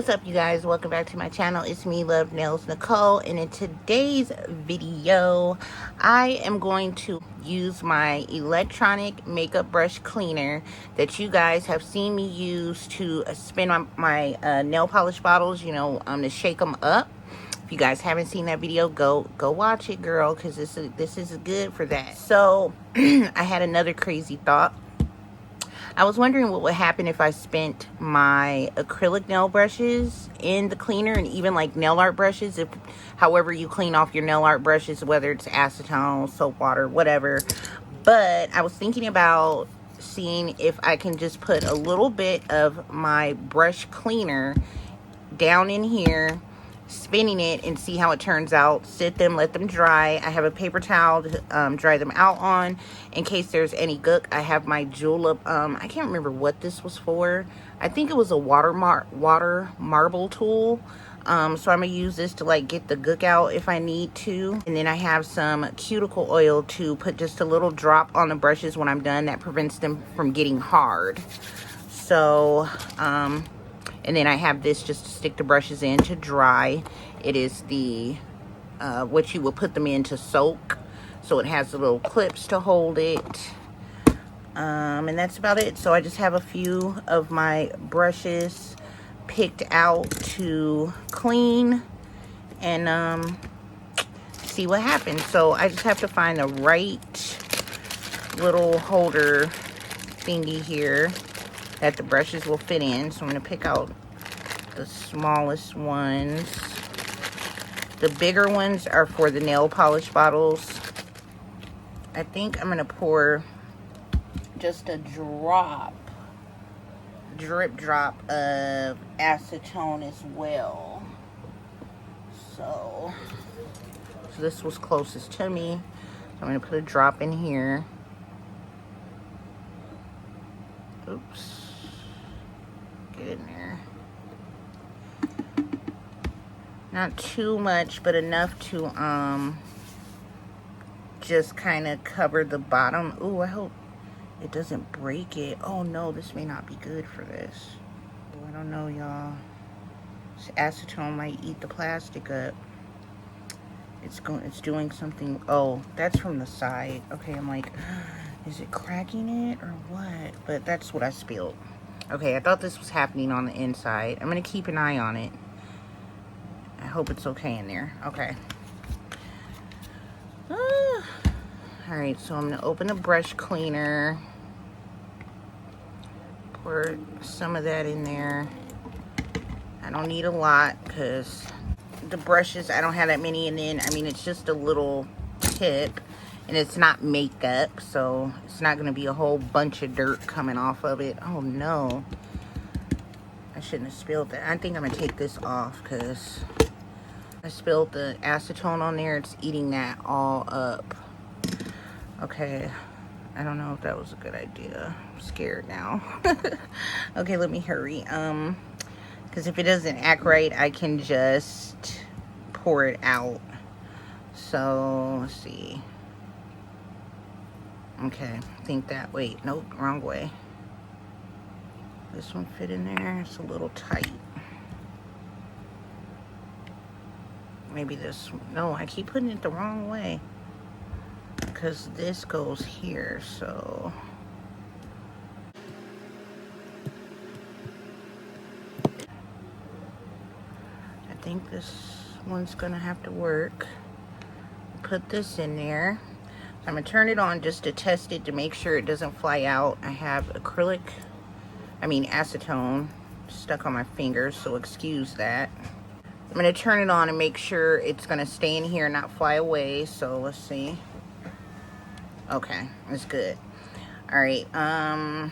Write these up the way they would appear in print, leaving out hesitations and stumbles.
What's up, you guys? Welcome back to my channel. It's me, LuvNailsNicole, and in today's video I am going to use my electronic makeup brush cleaner that you guys have seen me use to spin my nail polish bottles, to shake them up. If you guys haven't seen that video, go watch it, girl, because this is good for that. So I had another crazy thought. I was wondering what would happen if I spent my acrylic nail brushes in the cleaner, and even like nail art brushes, if however you clean off your nail art brushes, whether it's acetone, soap water, whatever. But I was thinking about seeing if I can just put a little bit of my brush cleaner down in here, spinning it, and see how it turns out. Sit them, let them dry. I have a paper towel to dry them out on in case there's any gook. I have my julep. I can't remember what this was for. I think it was a water marble tool. So I'm gonna use this to like get the gook out if I need to. And then I have some cuticle oil to put just a little drop on the brushes when I'm done. That prevents them from getting hard. So and then I have this just to stick the brushes in to dry. It is the what you will put them in to soak. So it has the little clips to hold it. And that's about it. So I just have a few of my brushes picked out to clean and see what happens. So I just have to find the right little holder thingy here that the brushes will fit in. So I'm going to pick out the smallest ones. The bigger ones are for the nail polish bottles. I think I'm going to pour just a drip drop of acetone as well. So this was closest to me. So I'm going to put a drop in here. Oops. Get in there. Not too much, but enough to just kind of cover the bottom. Ooh, I hope it doesn't break it. Oh no, this may not be good for this. Oh, I don't know, y'all. This acetone might eat the plastic up. It's doing something. Oh, that's from the side. Okay, I'm like, is it cracking it or what? But that's what I spilled. Okay, I thought this was happening on the inside. I'm going to keep an eye on it. I hope it's okay in there. Okay. Alright, so I'm going to open the brush cleaner. Pour some of that in there. I don't need a lot because the brushes, I don't have that many. And then, I mean, it's just a little tip. And it's not makeup, so it's not going to be a whole bunch of dirt coming off of it. Oh, no. I shouldn't have spilled that. I think I'm going to take this off because I spilled the acetone on there. It's eating that all up. Okay. I don't know if that was a good idea. I'm scared now. Okay, let me hurry. Because if it doesn't act right, I can just pour it out. So, let's see. Okay, I think that, wait, nope, wrong way. This one fit in there, it's a little tight. Maybe this, no, I keep putting it the wrong way. Because this goes here, so. I think this one's gonna have to work. Put this in there. I'm going to turn it on just to test it to make sure it doesn't fly out. I have acetone stuck on my fingers, so excuse that. I'm going to turn it on and make sure it's going to stay in here and not fly away. So let's see. Okay, that's good. Alright, I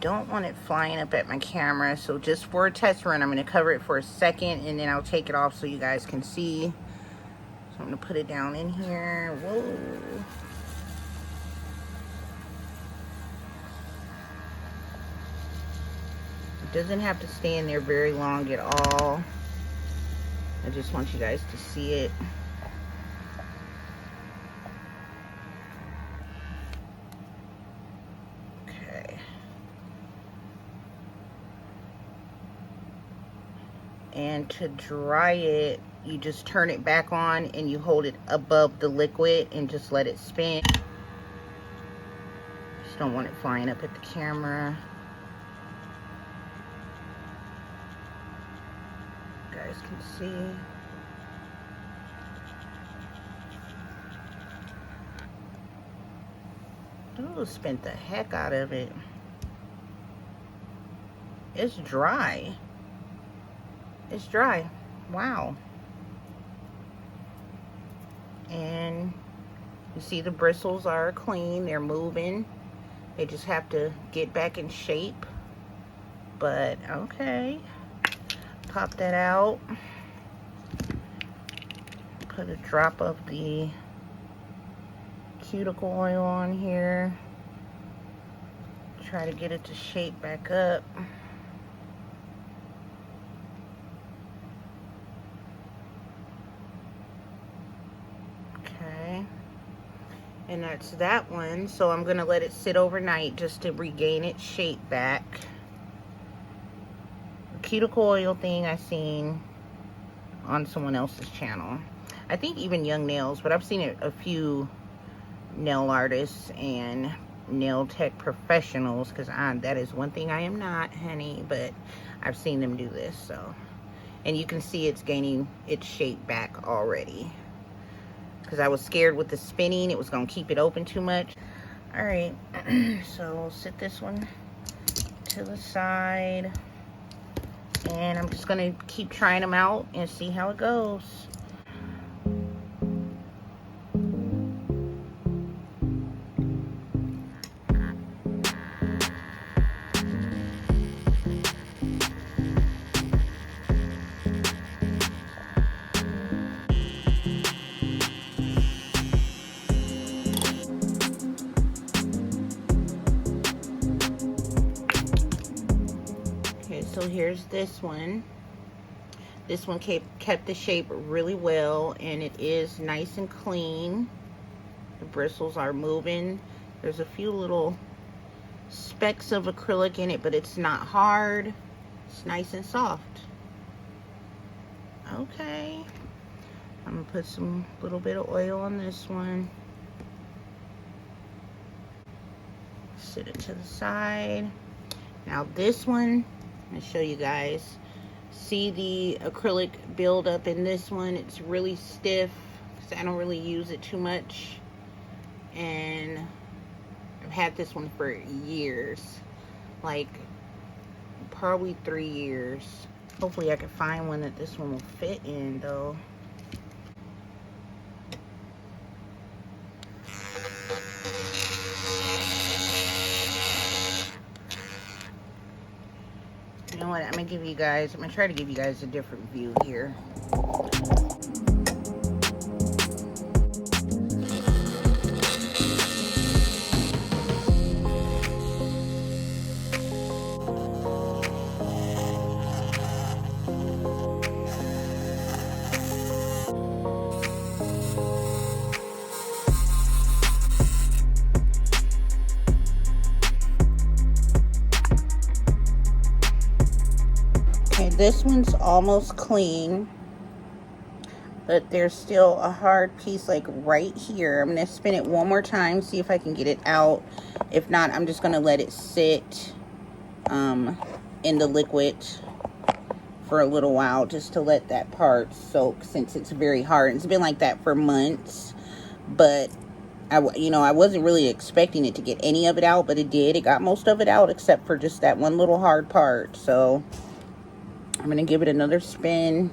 don't want it flying up at my camera, so just for a test run, I'm going to cover it for a second and then I'll take it off so you guys can see. So I'm going to put it down in here. Whoa. It doesn't have to stay in there very long at all. I just want you guys to see it. Okay. And to dry it, you just turn it back on and you hold it above the liquid and just let it spin. Just don't want it flying up at the camera. You guys can see. Ooh, spent the heck out of it. It's dry. It's dry. Wow. And you see the bristles are clean. They're moving. They just have to get back in shape. But okay. Pop that out. Put a drop of the cuticle oil on here. Try to get it to shape back up. Okay. And that's that one. So I'm gonna let it sit overnight just to regain its shape back. The cuticle oil thing I seen on someone else's channel. I think even Young Nails, but I've seen it a few nail artists and nail tech professionals, because that is one thing I am not, honey, but I've seen them do this. So, and you can see it's gaining its shape back already, because I was scared with the spinning it was gonna keep it open too much. All right. So we'll sit this one to the side, and I'm just gonna keep trying them out and see how it goes. So here's this one. This one kept the shape really well, and it is nice and clean. The bristles are moving. There's a few little specks of acrylic in it, but it's not hard. It's nice and soft. Okay. I'm gonna put some little bit of oil on this one. Sit it to the side. Now this one, I'm gonna show you guys. See the acrylic build up in this one? It's really stiff because I don't really use it too much, and I've had this one for years, like probably 3 years. Hopefully I can find one that this one will fit in though. You know what, I'm gonna try to give you guys a different view here. This one's almost clean, but there's still a hard piece like right here. I'm gonna spin it one more time, see if I can get it out. If not, I'm just gonna let it sit in the liquid for a little while, just to let that part soak, since it's very hard. It's been like that for months, but I wasn't really expecting it to get any of it out, but it did. It got most of it out except for just that one little hard part. So I'm gonna give it another spin.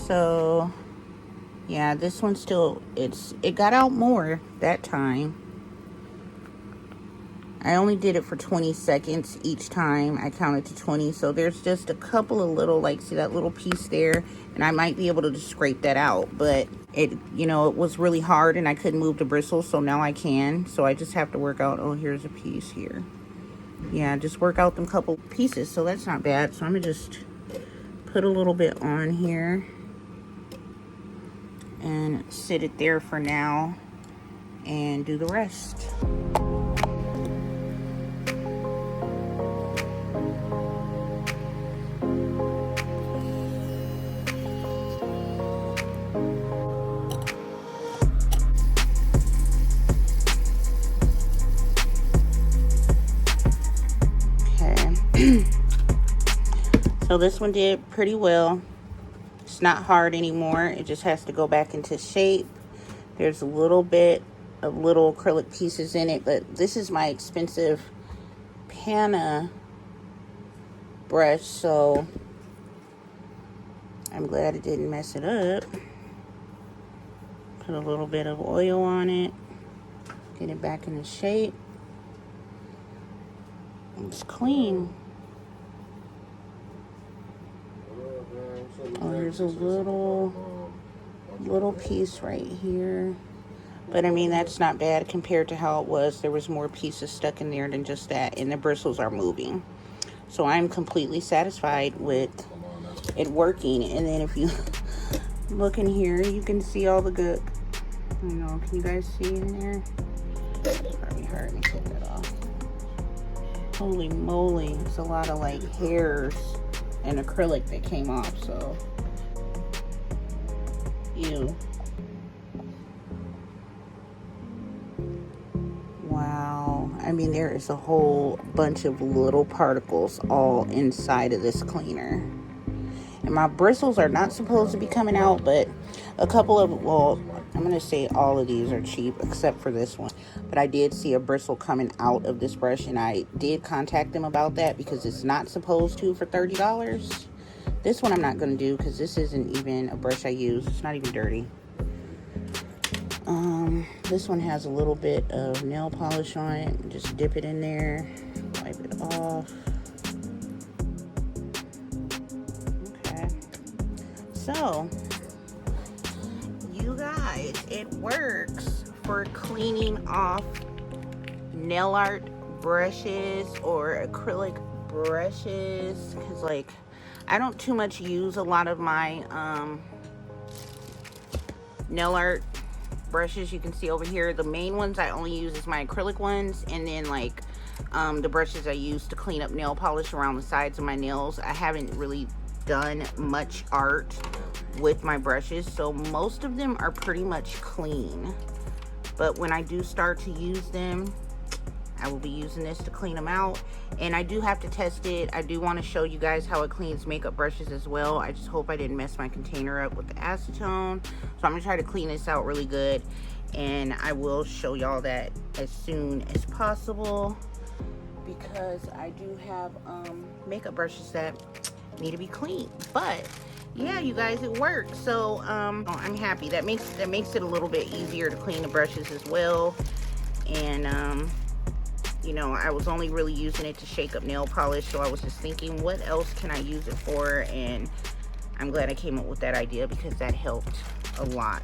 So yeah, this one still, it got out more that time. I only did it for 20 seconds each time. I counted to 20. So there's just a couple of little, like, see that little piece there? And I might be able to just scrape that out. But it, you know, it was really hard and I couldn't move the bristles. So now I can. So I just have to work out, oh, here's a piece here. Yeah, just work out them couple pieces. So that's not bad. So I'm going to just put a little bit on here and sit it there for now and do the rest. So this one did pretty well. It's not hard anymore. It just has to go back into shape. There's a little bit of little acrylic pieces in it, but this is my expensive Pana brush, so I'm glad it didn't mess it up. Put a little bit of oil on it. Get it back into shape. It's clean. Oh, there's a little piece right here. But I mean, that's not bad compared to how it was. There was more pieces stuck in there than just that. And the bristles are moving. So I'm completely satisfied with it working. And then if you look in here, you can see all the good, you know, can you guys see in there? It's probably hard to take that off. Holy moly, it's a lot of like hairs and acrylic that came off, so ew. Wow, I mean, there is a whole bunch of little particles all inside of this cleaner. And my bristles are not supposed to be coming out, but a couple of, well, I'm going to say all of these are cheap except for this one. But I did see a bristle coming out of this brush, and I did contact them about that because it's not supposed to for $30. This one I'm not going to do because this isn't even a brush I use. It's not even dirty. This one has a little bit of nail polish on it. Just dip it in there, wipe it off. Okay. So, you guys, it works for cleaning off nail art brushes or acrylic brushes, because like I don't too much use a lot of my nail art brushes. You can see over here the main ones I only use is my acrylic ones, and then like the brushes I use to clean up nail polish around the sides of my nails. I haven't really done much art with my brushes, so most of them are pretty much clean. But when I do start to use them, I will be using this to clean them out. And I do have to test it. I do want to show you guys how it cleans makeup brushes as well. I just hope I didn't mess my container up with the acetone. So I'm going to try to clean this out really good. And I will show y'all that as soon as possible, because I do have makeup brushes that need to be cleaned. But yeah, you guys, it works. So I'm happy. That makes it a little bit easier to clean the brushes as well. And you know, I was only really using it to shake up nail polish, so I was just thinking, what else can I use it for? And I'm glad I came up with that idea, because that helped a lot.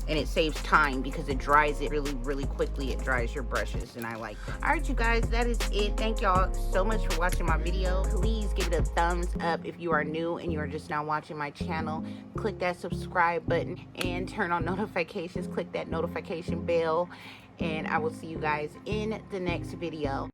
And it saves time because it dries it really quickly. It dries your brushes, and I like that. All right, you guys, that is it. Thank y'all so much for watching my video. Please give it a thumbs up if you are new and you are just now watching my channel. Click that subscribe button and turn on notifications. Click that notification bell, and I will see you guys in the next video.